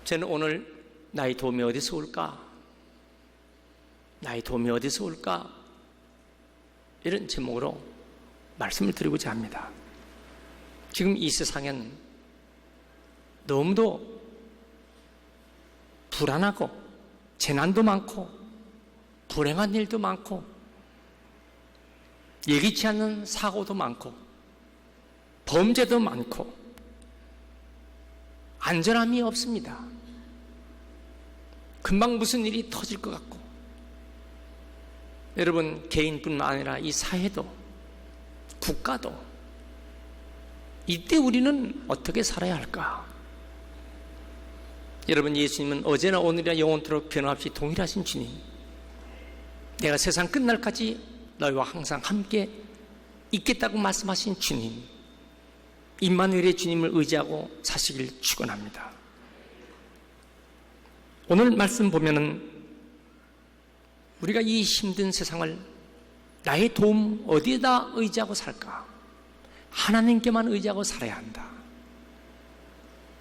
저는 오늘 나의 도움이 어디서 올까? 나의 도움이 어디서 올까? 이런 제목으로 말씀을 드리고자 합니다. 지금 이 세상엔 너무도 불안하고 재난도 많고 불행한 일도 많고 예기치 않는 사고도 많고 범죄도 많고 안전함이 없습니다. 금방 무슨 일이 터질 것 같고, 여러분 개인뿐만 아니라 이 사회도 국가도 이때 우리는 어떻게 살아야 할까? 여러분, 예수님은 어제나 오늘이나 영원토록 변함없이 동일하신 주님, 내가 세상 끝날까지 너희와 항상 함께 있겠다고 말씀하신 주님, 임마누엘의 주님을 의지하고 사시길 축원합니다. 오늘 말씀 보면은 우리가 이 힘든 세상을 나의 도움 어디에다 의지하고 살까? 하나님께만 의지하고 살아야 한다.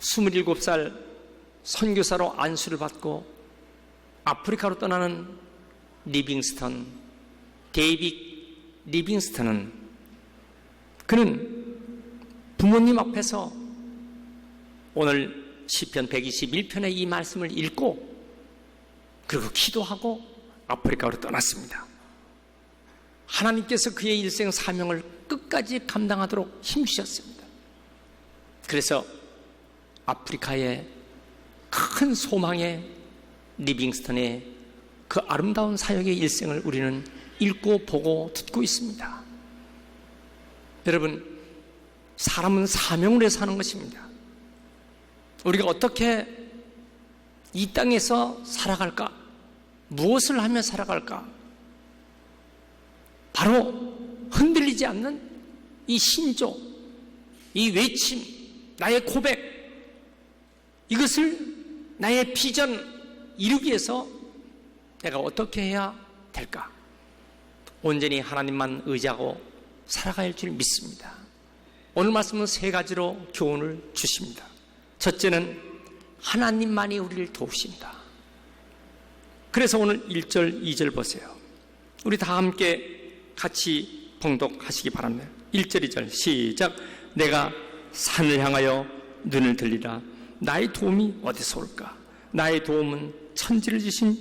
27살 선교사로 안수를 받고 아프리카로 떠나는 리빙스턴, 데이빗 리빙스턴은, 그는 부모님 앞에서 오늘 시편 121편의 이 말씀을 읽고 그리고 기도하고 아프리카로 떠났습니다. 하나님께서 그의 일생 사명을 끝까지 감당하도록 힘주셨습니다. 그래서 아프리카의 큰 소망의 리빙스턴의 그 아름다운 사역의 일생을 우리는 읽고 보고 듣고 있습니다. 여러분, 사람은 사명을 위해 사는 것입니다. 우리가 어떻게 이 땅에서 살아갈까? 무엇을 하며 살아갈까? 바로 흔들리지 않는 이 신조, 이 외침, 나의 고백, 이것을 나의 비전 이루기 위해서 내가 어떻게 해야 될까? 온전히 하나님만 의지하고 살아가야 할 줄 믿습니다. 오늘 말씀은 세 가지로 교훈을 주십니다. 첫째는 하나님만이 우리를 도우신다. 그래서 오늘 1절, 2절 보세요. 우리 다 함께 같이 봉독하시기 바랍니다. 1절, 2절 시작. 내가 산을 향하여 눈을 들리라. 나의 도움이 어디서 올까? 나의 도움은 천지를 지신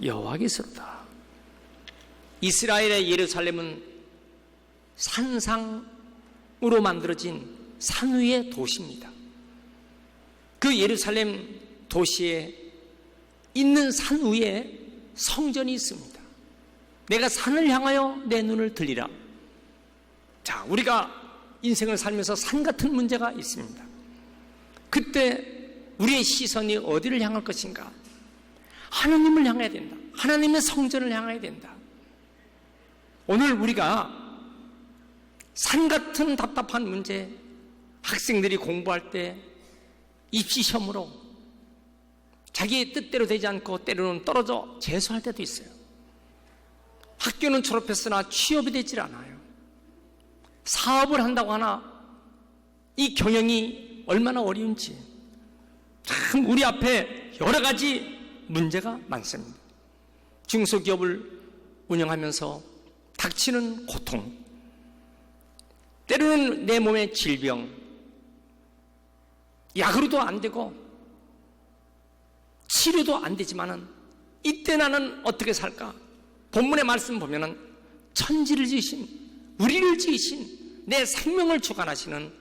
여호와께서로다. 이스라엘의 예루살렘은 산상으로 만들어진 산 위의 도시입니다. 그 예루살렘 도시에 있는 산 위에 성전이 있습니다. 내가 산을 향하여 내 눈을 들리라. 자, 우리가 인생을 살면서 산 같은 문제가 있습니다. 그때 우리의 시선이 어디를 향할 것인가? 하나님을 향해야 된다. 하나님의 성전을 향해야 된다. 오늘 우리가 산 같은 답답한 문제, 학생들이 공부할 때 입시시험으로 자기의 뜻대로 되지 않고 때로는 떨어져 재수할 때도 있어요. 학교는 졸업했으나 취업이 되질 않아요. 사업을 한다고 하나 이 경영이 얼마나 어려운지, 참 우리 앞에 여러 가지 문제가 많습니다. 중소기업을 운영하면서 닥치는 고통, 때로는 내 몸의 질병, 약으로도 안 되고 치료도 안 되지만은 이때 나는 어떻게 살까? 본문의 말씀 보면은 천지를 지으신, 우리를 지으신, 내 생명을 주관하시는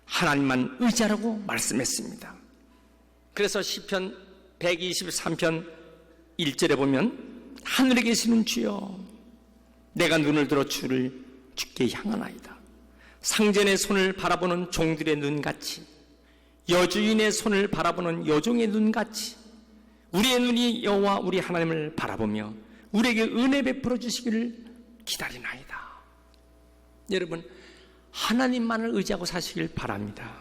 하나님만 의지하라고 말씀했습니다. 그래서 시편 123편 1절에 보면 하늘에 계시는 주여, 내가 눈을 들어 주께 향하나이다. 상전의 손을 바라보는 종들의 눈같이, 여주인의 손을 바라보는 여종의 눈같이 우리의 눈이 여호와 우리 하나님을 바라보며 우리에게 은혜 베풀어 주시기를 기다리나이다. 여러분, 하나님만을 의지하고 사시길 바랍니다.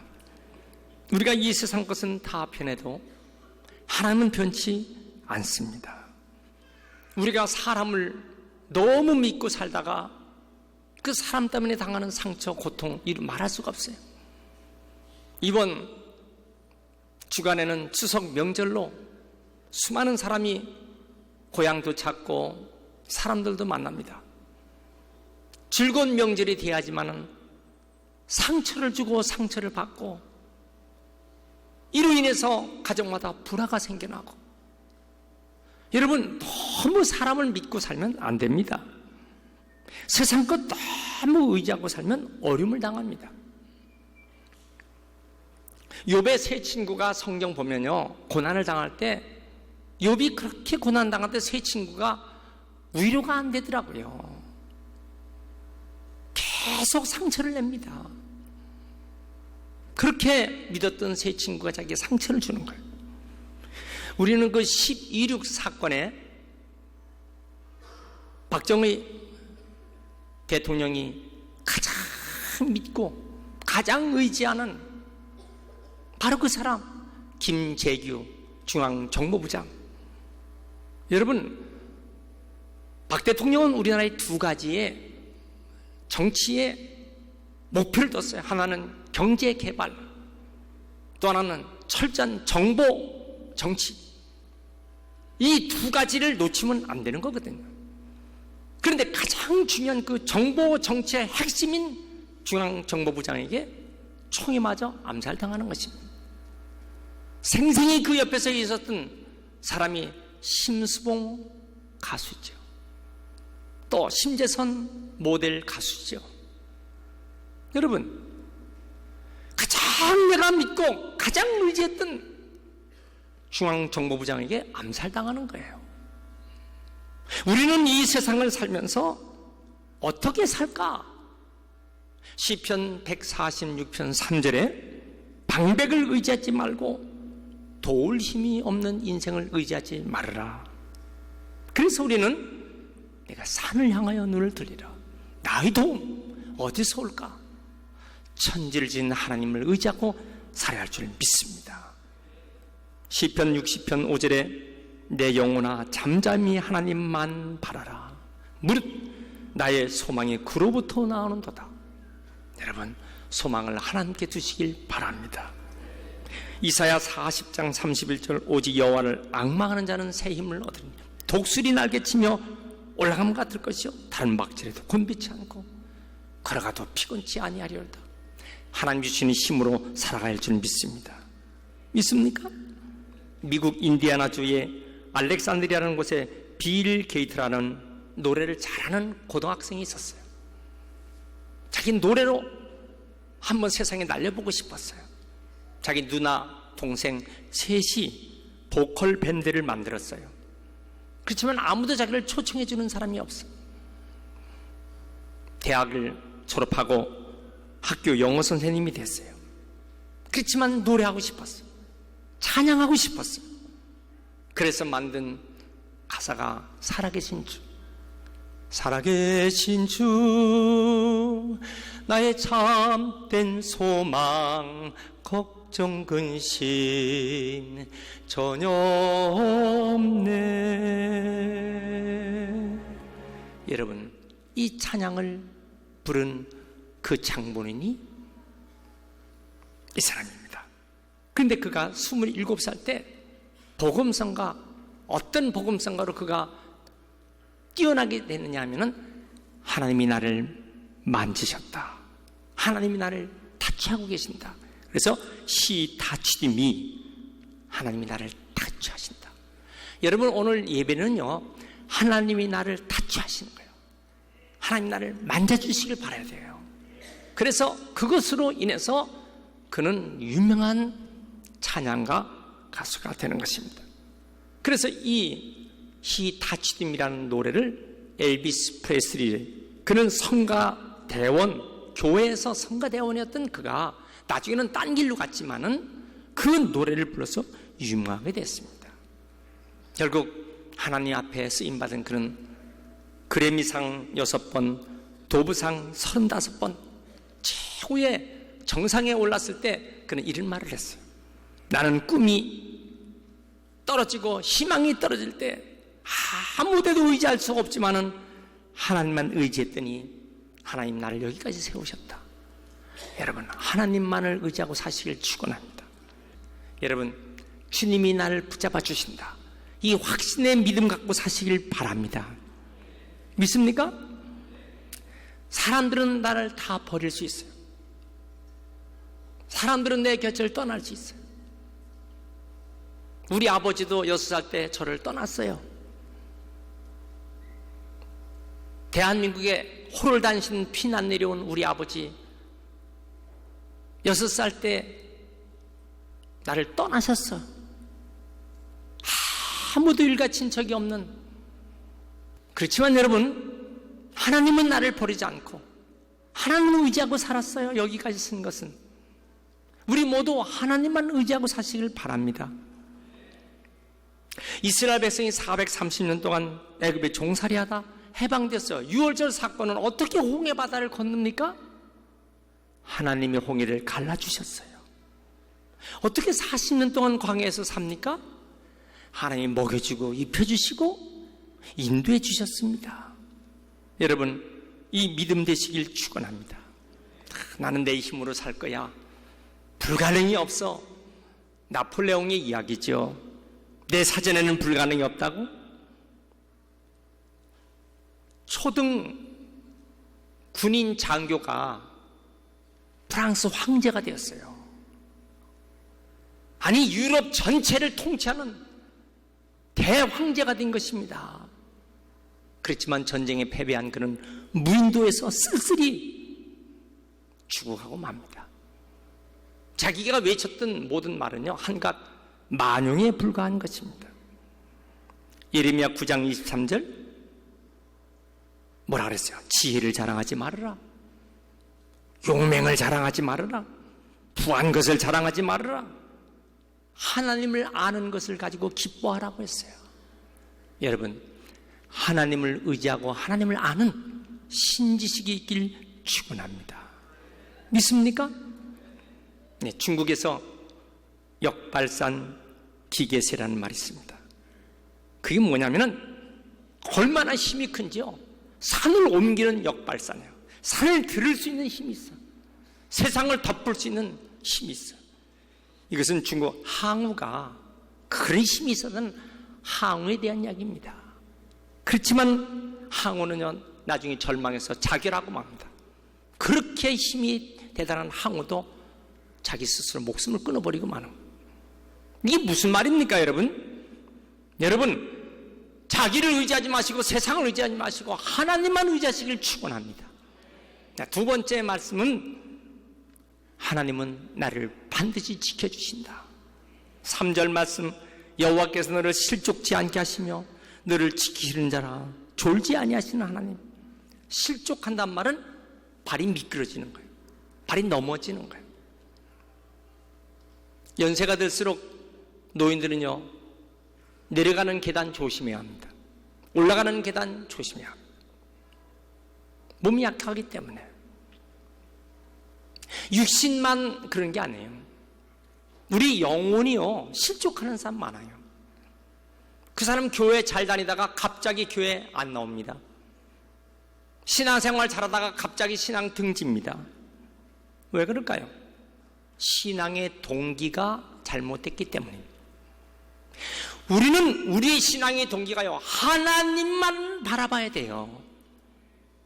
우리가 이 세상 것은 다 변해도 하나님은 변치 않습니다. 우리가 사람을 너무 믿고 살다가 그 사람 때문에 당하는 상처, 고통, 이루 말할 수가 없어요. 이번 주간에는 추석 명절로 수많은 사람이 고향도 찾고 사람들도 만납니다. 즐거운 명절이 돼야지만은 상처를 주고 상처를 받고 이로 인해서 가정마다 불화가 생겨나고, 여러분 너무 사람을 믿고 살면 안 됩니다. 세상 것 너무 의지하고 살면 어려움을 당합니다. 욥의 세 친구가 성경 보면요, 고난을 당할 때 욥이 그렇게 고난 당할 때 세 친구가 위로가 안 되더라고요. 계속 상처를 냅니다. 그렇게 믿었던 세 친구가 자기에게 상처를 주는 거예요. 우리는 그 12.16 사건에 박정희 대통령이 가장 믿고 가장 의지하는 바로 그 사람, 김재규 중앙정보부장. 여러분, 박 대통령은 우리나라의 두 가지의 정치의 목표를 뒀어요. 하나는 경제 개발, 또 하나는 철저한 정보 정치. 이 두 가지를 놓치면 안 되는 거거든요. 그런데 가장 중요한 그 정보 정치의 핵심인 중앙정보부장에게 총에 맞아 암살당하는 것입니다. 생생히 그 옆에서 있었던 사람이 심수봉 가수죠. 또 심재선 모델 가수죠. 여러분, 가장 내가 믿고 가장 의지했던 중앙정보부장에게 암살당하는 거예요. 우리는 이 세상을 살면서 어떻게 살까? 시편 146편 3절에 방백을 의지하지 말고 도울 힘이 없는 인생을 의지하지 말아라. 그래서 우리는 내가 산을 향하여 눈을 들리라. 나의 도움 어디서 올까? 천지를 지은 하나님을 의지하고 살아야 할 줄 믿습니다. 시편 60편 5절에 내 영혼아 잠잠히 하나님만 바라라. 무릇 나의 소망이 그로부터 나오는도다. 여러분, 소망을 하나님께 두시길 바랍니다. 이사야 40장 31절 오직 여호와를 앙망하는 자는 새 힘을 얻으리니 독수리 날개치며 올라감 같을 것이요 다른 박질에도 곤비치 않고 걸어가도 피곤치 아니하리로다. 하나님 주시는 힘으로 살아갈 줄 믿습니다. 믿습니까? 미국 인디애나주의 알렉산드리아라는 곳에 빌 게이트라는 노래를 잘하는 고등학생이 있었어요. 자기 노래로 한번 세상에 날려보고 싶었어요. 자기 누나, 동생 셋이 보컬 밴드를 만들었어요. 그렇지만 아무도 자기를 초청해 주는 사람이 없어요. 대학을 졸업하고 학교 영어 선생님이 됐어요. 그렇지만 노래하고 싶었어요. 찬양하고 싶었어요. 그래서 만든 가사가 살아계신 주, 살아계신 주 나의 참된 소망 걱정 근심 전혀 없네. 여러분, 이 찬양을 부른 그 장본인이 이 사람입니다. 그런데 그가 27살 때 복음성가, 어떤 복음성가로 그가 뛰어나게 되느냐 하면은 하나님이 나를 만지셨다. 하나님이 나를 타치하고 계신다. 그래서 He touched me. 하나님이 나를 타치하신다. 여러분, 오늘 예배는요, 하나님이 나를 타치하시는 거예요. 하나님 나를 만져주시길 바라야 돼요. 그래서 그것으로 인해서 그는 유명한 찬양가 가수가 되는 것입니다. 그래서 이 He touched me라는 노래를 엘비스 프레슬리, 그는 성가대원, 교회에서 성가대원이었던 그가 나중에는 딴 길로 갔지만은 그 노래를 불러서 유명하게 됐습니다. 결국 하나님 앞에 쓰임받은 그는 그래미상 6번, 도브상 35번, 최후의 정상에 올랐을 때 그는 이런 말을 했어요. 나는 꿈이 떨어지고 희망이 떨어질 때 아무데도 의지할 수가 없지만은 하나님만 의지했더니 하나님 나를 여기까지 세우셨다. 여러분, 하나님만을 의지하고 사시길 축원합니다. 여러분, 주님이 나를 붙잡아 주신다. 이 확신의 믿음 갖고 사시길 바랍니다. 믿습니까? 사람들은 나를 다 버릴 수 있어요. 사람들은 내 곁을 떠날 수 있어요. 우리 아버지도 6살 때 저를 떠났어요. 대한민국에 호를 단신 피난 내려온 우리 아버지 6살 때 나를 떠나셨어. 아무도 일가친 적이 없는. 그렇지만 여러분, 하나님은 나를 버리지 않고 하나님을 의지하고 살았어요. 여기까지 쓴 것은 우리 모두 하나님만 의지하고 사시길 바랍니다. 이스라엘 백성이 430년 동안 애굽에 종살이하다 해방됐어요. 유월절 사건은 어떻게 홍해 바다를 건넙니까? 하나님의 홍해를 갈라주셨어요. 어떻게 40년 동안 광야에서 삽니까? 하나님이 먹여주고 입혀주시고 인도해 주셨습니다. 여러분, 이 믿음 되시길 축원합니다. 나는 내 힘으로 살 거야. 불가능이 없어. 나폴레옹의 이야기죠. 내 사전에는 불가능이 없다고? 초등 군인 장교가 프랑스 황제가 되었어요. 아니, 유럽 전체를 통치하는 대황제가 된 것입니다. 그렇지만 전쟁에 패배한 그는 무인도에서 쓸쓸히 죽어가고 맙니다. 자기가 외쳤던 모든 말은요, 한갓 만용에 불과한 것입니다. 예레미야 9장 23절 뭐라 그랬어요? 지혜를 자랑하지 말아라. 용맹을 자랑하지 말아라. 부한 것을 자랑하지 말아라. 하나님을 아는 것을 가지고 기뻐하라고 했어요. 여러분, 하나님을 의지하고 하나님을 아는 신지식이 있길 축원합니다. 믿습니까? 네, 중국에서 역발산 기계세라는 말이 있습니다. 그게 뭐냐면은 얼마나 힘이 큰지요. 산을 옮기는 역발산이에요. 산을 들을 수 있는 힘이 있어. 세상을 덮을 수 있는 힘이 있어. 이것은 중국 항우가 그런 힘이 있어서는 항우에 대한 이야기입니다. 그렇지만 항우는요, 나중에 절망해서 자결하고 맙니다. 그렇게 힘이 대단한 항우도 자기 스스로 목숨을 끊어버리고 마는 거예요. 이게 무슨 말입니까, 여러분? 여러분, 자기를 의지하지 마시고 세상을 의지하지 마시고 하나님만 의지하시길 축원합니다. 두 번째 말씀은 하나님은 나를 반드시 지켜주신다. 3절 말씀, 여호와께서 너를 실족지 않게 하시며 너를 지키시는 자라. 졸지 아니하시는 하나님. 실족한단 말은 발이 미끄러지는 거예요. 발이 넘어지는 거예요. 연세가 들수록 노인들은요, 내려가는 계단 조심해야 합니다. 올라가는 계단 조심해야 합니다. 몸이 약하기 때문에. 육신만 그런 게 아니에요. 우리 영혼이요, 실족하는 사람 많아요. 그 사람 교회 잘 다니다가 갑자기 교회 안 나옵니다. 신앙생활 잘하다가 갑자기 신앙 등집니다. 왜 그럴까요? 신앙의 동기가 잘못됐기 때문입니다. 우리는 우리의 신앙의 동기가요, 하나님만 바라봐야 돼요.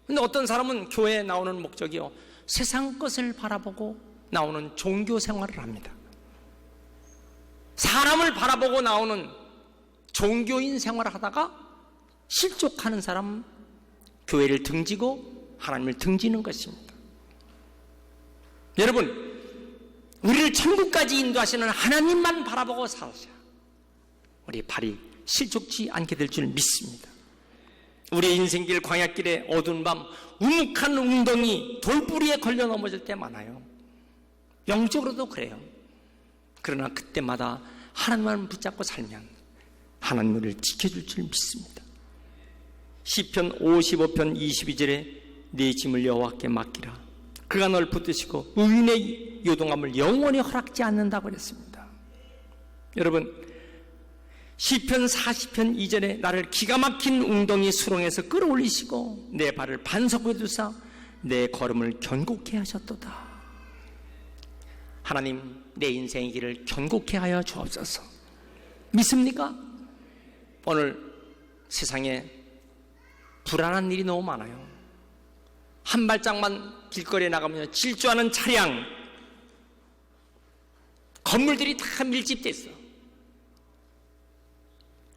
근데 어떤 사람은 교회에 나오는 목적이요, 세상 것을 바라보고 나오는 종교 생활을 합니다. 사람을 바라보고 나오는 종교인 생활을 하다가 실족하는 사람, 교회를 등지고 하나님을 등지는 것입니다. 여러분, 우리를 천국까지 인도하시는 하나님만 바라보고 살아야 우리 발이 실족지 않게 될 줄 믿습니다. 우리의 인생길 광야길에 어두운 밤 우묵한 웅덩이 돌뿌리에 걸려 넘어질 때 많아요. 영적으로도 그래요. 그러나 그때마다 하나님만 붙잡고 살면 하나님 우리를 지켜줄 줄 믿습니다. 시편 55편 22절에 네 짐을 여호와께 맡기라. 그가 널 붙드시고 의인의 요동함을 영원히 허락지 않는다고 그랬습니다. 여러분, 시편 40편 2절에 나를 기가 막힌 웅덩이 수렁에서 끌어올리시고 내 발을 반석에 두사 내 걸음을 견고케 하셨도다. 하나님, 내 인생의 길을 견고케 하여 주옵소서. 믿습니까? 오늘 세상에 불안한 일이 너무 많아요. 한 발짝만 길거리에 나가면 질주하는 차량, 건물들이 다 밀집돼 있어.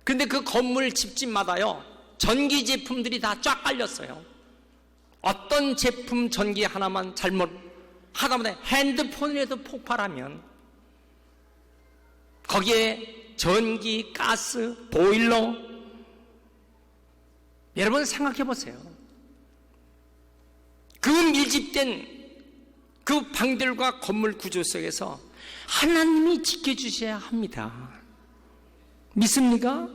근데 그 건물 집집마다요, 전기 제품들이 다 쫙 깔렸어요. 어떤 제품 전기 하나만 잘못 하다못해 핸드폰이라도 폭발하면 거기에 전기, 가스, 보일러, 여러분 생각해 보세요. 그 밀집된 그 방들과 건물 구조 속에서 하나님이 지켜주셔야 합니다. 믿습니까?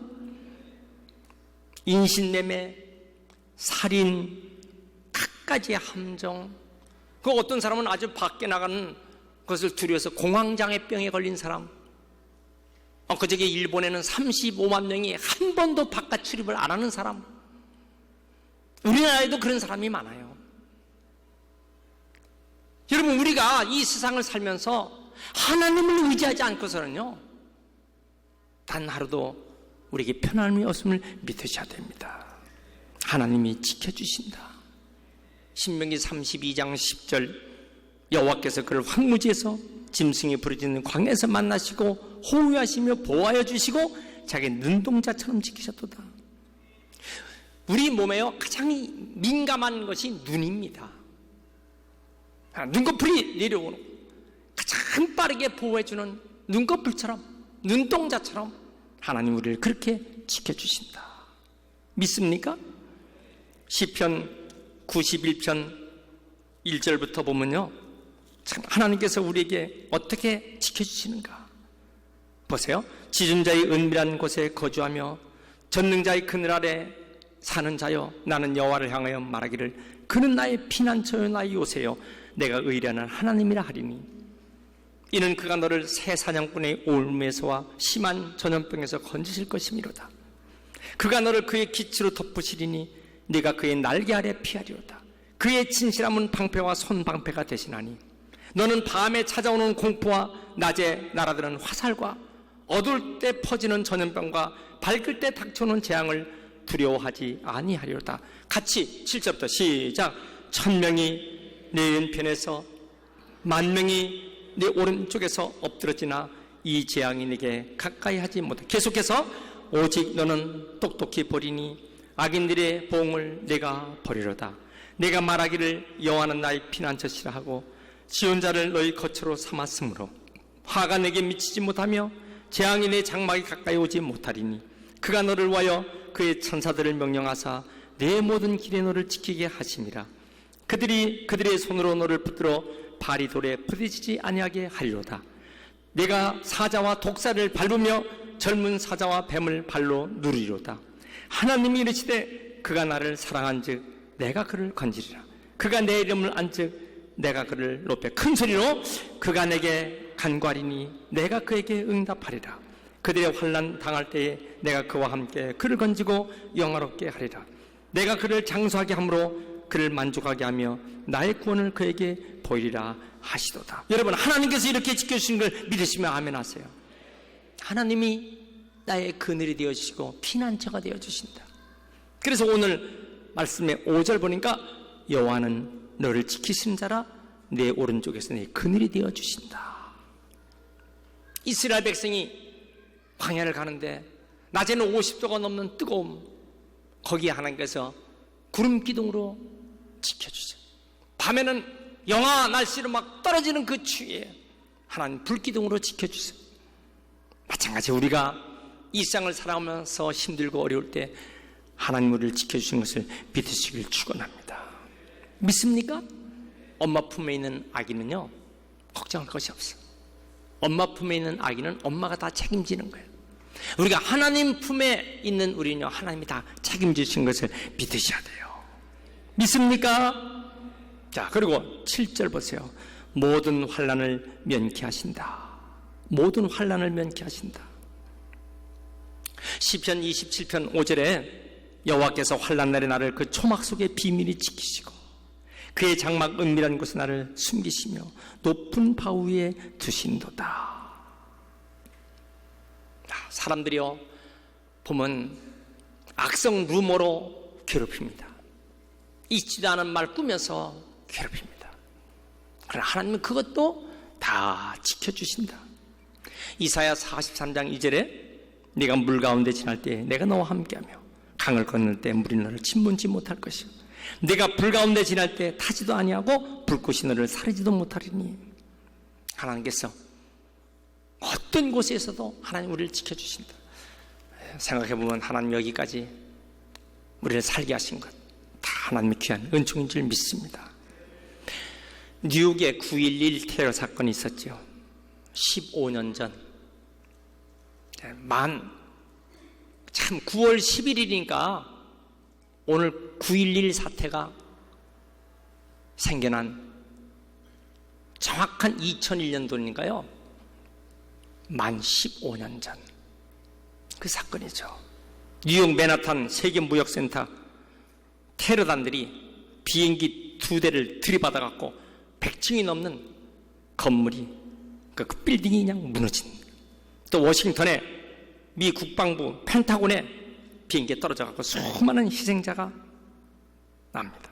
인신매매, 살인, 갖가지의 함정, 그 어떤 사람은 아주 밖에 나가는 것을 두려워서 공황장애병에 걸린 사람, 그저께 일본에는 35만 명이 한 번도 바깥 출입을 안 하는 사람, 우리나라에도 그런 사람이 많아요. 여러분, 우리가 이 세상을 살면서 하나님을 의지하지 않고서는요, 단 하루도 우리에게 편안함이 없음을 믿으셔야 됩니다. 하나님이 지켜주신다. 신명기 32장 10절, 여호와께서 그를 황무지에서 짐승이 부르짖는 광야에서 만나시고 호위하시며 보호하여 주시고 자기 눈동자처럼 지키셨도다. 우리 몸에요, 가장 민감한 것이 눈입니다. 눈꺼풀이 내려오는, 가장 빠르게 보호해주는 눈꺼풀처럼, 눈동자처럼 하나님 우리를 그렇게 지켜주신다. 믿습니까? 시편 91편 1절부터 보면요, 참 하나님께서 우리에게 어떻게 지켜주시는가 보세요. 지존자의 은밀한 곳에 거주하며 전능자의 그늘 아래 사는 자여, 나는 여호와를 향하여 말하기를 그는 나의 피난처요 나의 요새요 내가 의뢰하는 하나님이라 하리니, 이는 그가 너를 새 사냥꾼의 올매서와 심한 전염병에서 건지실 것이미로다. 그가 너를 그의 깃으로 덮으시리니 네가 그의 날개 아래 피하리로다. 그의 진실함은 방패와 손방패가 되시나니 너는 밤에 찾아오는 공포와 낮에 날아드는 화살과 어두울 때 퍼지는 전염병과 밝을 때 닥쳐오는 재앙을 두려워하지 아니하리로다. 같이 7절부터 시작. 1000명이 내 왼편에서 10,000명이 내 오른쪽에서 엎드러지나 이 재앙이 내게 가까이 하지 못해. 계속해서 오직 너는 똑똑히 보리니 악인들의 보응을 내가 버리로다. 내가 말하기를 여호와는 나의 피난처시라 하고 지원자를 너희 거처로 삼았으므로 화가 내게 미치지 못하며 재앙이 내 장막이 가까이 오지 못하리니 그가 너를 위하여 그의 천사들을 명령하사 내 모든 길에 너를 지키게 하심이라. 그들의 손으로 너를 붙들어 발이 돌에 부딪히지 아니하게 하리로다. 내가 사자와 독사를 밟으며 젊은 사자와 뱀을 발로 누리리로다. 하나님이 이르시되 그가 나를 사랑한즉 내가 그를 건지리라. 그가 내 이름을 안즉 내가 그를 높여 큰 소리로 그가 내게 간구하리니 내가 그에게 응답하리라. 그들의 환난 당할 때에 내가 그와 함께 그를 건지고 영화롭게 하리라. 내가 그를 장수하게 함으로 그를 만족하게 하며 나의 구원을 그에게 보이리라 하시도다. 여러분, 하나님께서 이렇게 지켜주신 걸 믿으시면 아멘 하세요. 하나님이 나의 그늘이 되어주시고 피난처가 되어주신다. 그래서 오늘 말씀의 5절 보니까 여호와는 너를 지키신 자라 내 오른쪽에서 내 그늘이 되어주신다. 이스라엘 백성이 광야를 가는데 낮에는 50도가 넘는 뜨거움, 거기에 하나님께서 구름 기둥으로 지켜주세요. 밤에는 영하 날씨로 막 떨어지는 그 추위에 하나님 불 기둥으로 지켜주세요. 마찬가지 우리가 이 세상을 살아가면서 힘들고 어려울 때 하나님 우리를 지켜주신 것을 믿으시길 축원합니다. 믿습니까? 엄마 품에 있는 아기는요, 걱정할 것이 없어요. 엄마 품에 있는 아기는 엄마가 다 책임지는 거예요. 우리가 하나님 품에 있는 우리는요, 하나님이 다 책임지신 것을 믿으셔야 돼요. 믿습니까? 자, 그리고 7절 보세요. 모든 환난을 면케하신다. 모든 환난을 면케하신다. 시편 27편 5절에 여호와께서 환난 날에 나를 그 초막 속에 비밀히 지키시고 그의 장막 은밀한 곳에 나를 숨기시며 높은 바 위에 두신도다. 사람들이요 보면 악성 루머로 괴롭힙니다. 있지도 않은 말 꾸며서 괴롭힙니다. 그러나 하나님은 그것도 다 지켜주신다. 이사야 43장 2절에 네가 물 가운데 지날 때 내가 너와 함께하며 강을 건널 때 물이 너를 침몰지 못할 것이요 네가 불 가운데 지날 때 타지도 아니하고 불꽃이 너를 사르지도 못하리니. 하나님께서 어떤 곳에서도 하나님 우리를 지켜주신다. 생각해보면 하나님 여기까지 우리를 살게 하신 것 다 하나님의 귀한 은총인 줄 믿습니다. 뉴욕에 9.11 테러 사건이 있었죠. 15년 전 참 9월 11일이니까 오늘 9.11 사태가 생겨난 정확한 2001년도니까요 만 15년 전 그 사건이죠. 뉴욕 맨하탄 세계무역센터 테러단들이 비행기 2대를 들이받아갖고 100층이 넘는 건물이 그 빌딩이 그냥 무너진, 또 워싱턴의 미 국방부 펜타곤에 비행기에 떨어져갖고 수많은 희생자가 납니다.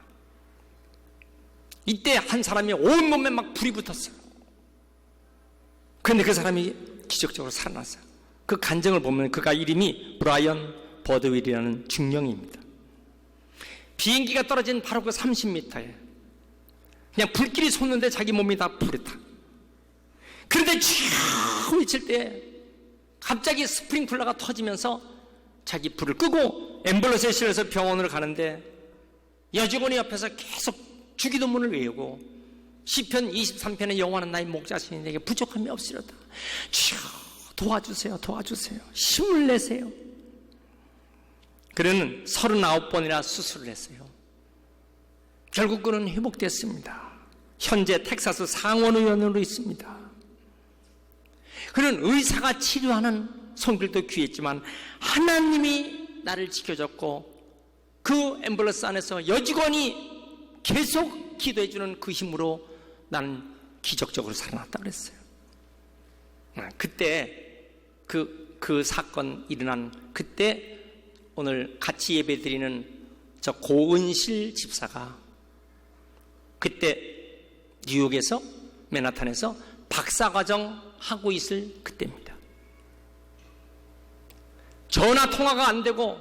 이때 한 사람이 온몸에 막 불이 붙었어요. 그런데 그 사람이 기적적으로 살아났어요. 그 간증을 보면 그가 이름이 브라이언 버드윌이라는 중령입니다. 비행기가 떨어진 바로 그 30m에 그냥 불길이 솟는데 자기 몸이 다 불에 타. 그런데 쥐 외칠 때 갑자기 스프링클러가 터지면서 자기 불을 끄고 앰뷸런스에 실려서 병원을 가는데 여직원이 옆에서 계속 주기도문을 외우고 시편 23편의 여호와는 나의 목자시니 내게 부족함이 없으리로다. 주여 도와주세요, 도와주세요, 힘을 내세요. 그는 39번이나 수술을 했어요. 결국 그는 회복됐습니다. 현재 텍사스 상원의원으로 있습니다. 그는 의사가 치료하는 손길도 귀했지만 하나님이 나를 지켜줬고 그 앰뷸런스 안에서 여직원이 계속 기도해주는 그 힘으로 나는 기적적으로 살아났다 그랬어요. 그때 그 사건 일어난 그때 오늘 같이 예배드리는 저 고은실 집사가 그때 뉴욕에서 맨하탄에서 박사과정 하고 있을 그때입니다. 전화 통화가 안 되고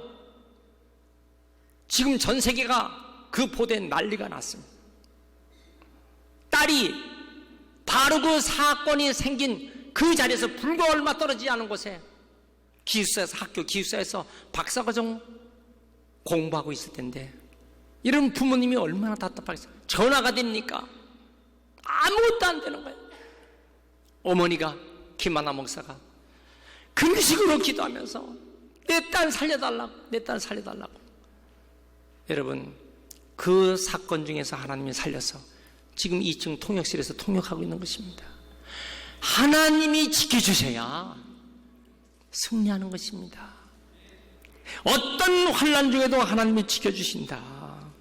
지금 전 세계가 그 보도에 난리가 났습니다. 딸이 바로 그 사건이 생긴 그 자리에서 불과 얼마 떨어지지 않은 곳에 기숙사에서 학교 기숙사에서 박사과정 공부하고 있을 텐데 이런 부모님이 얼마나 답답하겠어요. 전화가 됩니까? 아무것도 안 되는 거예요. 어머니가 김하나 목사가 금식으로 기도하면서 내 딸 살려달라고, 내 딸 살려달라고. 여러분 그 사건 중에서 하나님이 살려서 지금 2층 통역실에서 통역하고 있는 것입니다. 하나님이 지켜주셔야 승리하는 것입니다. 어떤 환난 중에도 하나님이 지켜주신다.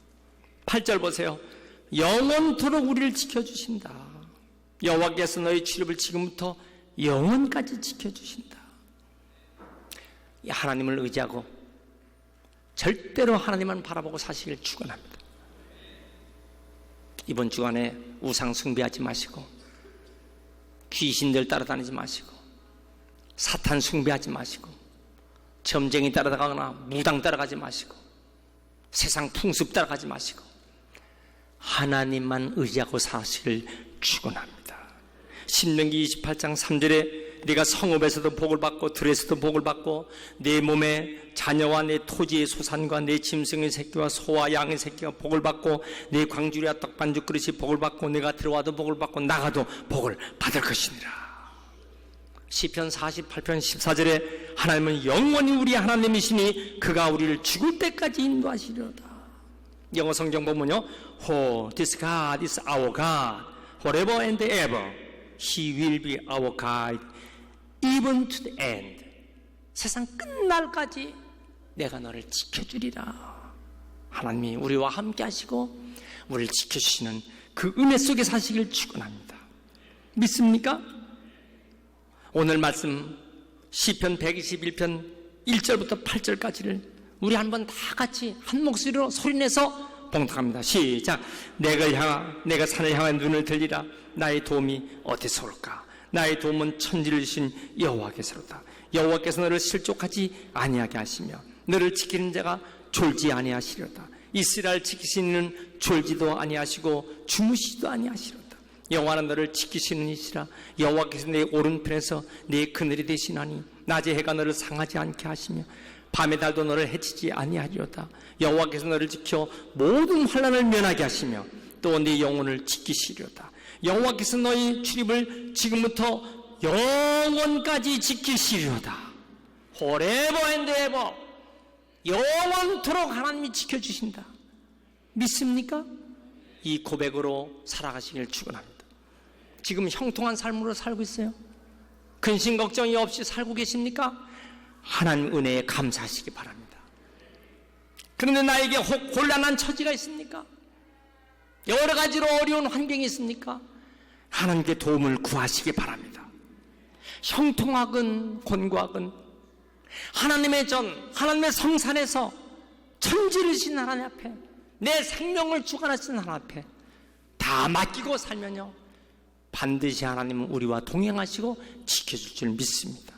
8절 보세요. 영원토록 우리를 지켜주신다. 여호와께서 너희 출입을 지금부터 영원까지 지켜주신다. 하나님을 의지하고 절대로 하나님만 바라보고 사시길 축원합니다. 이번 주간에 우상 숭배하지 마시고 귀신들 따라다니지 마시고 사탄 숭배하지 마시고 점쟁이 따라가거나 무당 따라가지 마시고 세상 풍습 따라가지 마시고 하나님만 의지하고 사시길 축원합니다. 신명기 28장 3절에 네가 성읍에서도 복을 받고 들에서도 복을 받고 내 몸에 자녀와 내 토지의 소산과 내 짐승의 새끼와 소와 양의 새끼가 복을 받고 내 광주리와 떡반죽 그릇이 복을 받고 내가 들어와도 복을 받고 나가도 복을 받을 것이니라. 시편 48편 14절에 하나님은 영원히 우리 하나님이시니 그가 우리를 죽을 때까지 인도하시리로다. 영어 성경 보면요, This God is our God forever and ever. He will be our guide even to the end. 세상 끝날까지 내가 너를 지켜주리라. 하나님이 우리와 함께 하시고 우리를 지켜주시는 그 은혜 속에 사시길 축원합니다. 믿습니까? 오늘 말씀 시편 121편 1절부터 8절까지를 우리 한번 다 같이 한 목소리로 소리내서 봉독합니다. 시작. 내가 산을 향해 눈을 들리라. 나의 도움이 어디서 올까? 나의 도움은 천지를 주신 여호와께서로다. 여호와께서 너를 실족하지 아니하게 하시며 너를 지키는 자가 졸지 아니하시려다. 이스라엘 지키시는 졸지도 아니하시고 주무시지도 아니하시려다. 여호와는 너를 지키시는 이시라. 여호와께서 내 오른편에서 내 그늘이 되시나니 낮에 해가 너를 상하지 않게 하시며 밤의 달도 너를 해치지 아니하리로다. 여호와께서 너를 지켜 모든 환난을 면하게 하시며 또 네 영혼을 지키시리로다. 여호와께서 너희 출입을 지금부터 영원까지 지키시리로다. forever and ever. 영원토록 하나님이 지켜주신다. 믿습니까? 이 고백으로 살아가시길 축원합니다. 지금 형통한 삶으로 살고 있어요? 근심 걱정이 없이 살고 계십니까? 하나님 은혜에 감사하시기 바랍니다. 그런데 나에게 혹 곤란한 처지가 있습니까? 여러 가지로 어려운 환경이 있습니까? 하나님께 도움을 구하시기 바랍니다. 형통하건 곤고하건 하나님의 하나님의 성산에서 천지를 신 하나님 앞에 내 생명을 주관하신 하나님 앞에 다 맡기고 살면요 반드시 하나님은 우리와 동행하시고 지켜줄 줄 믿습니다.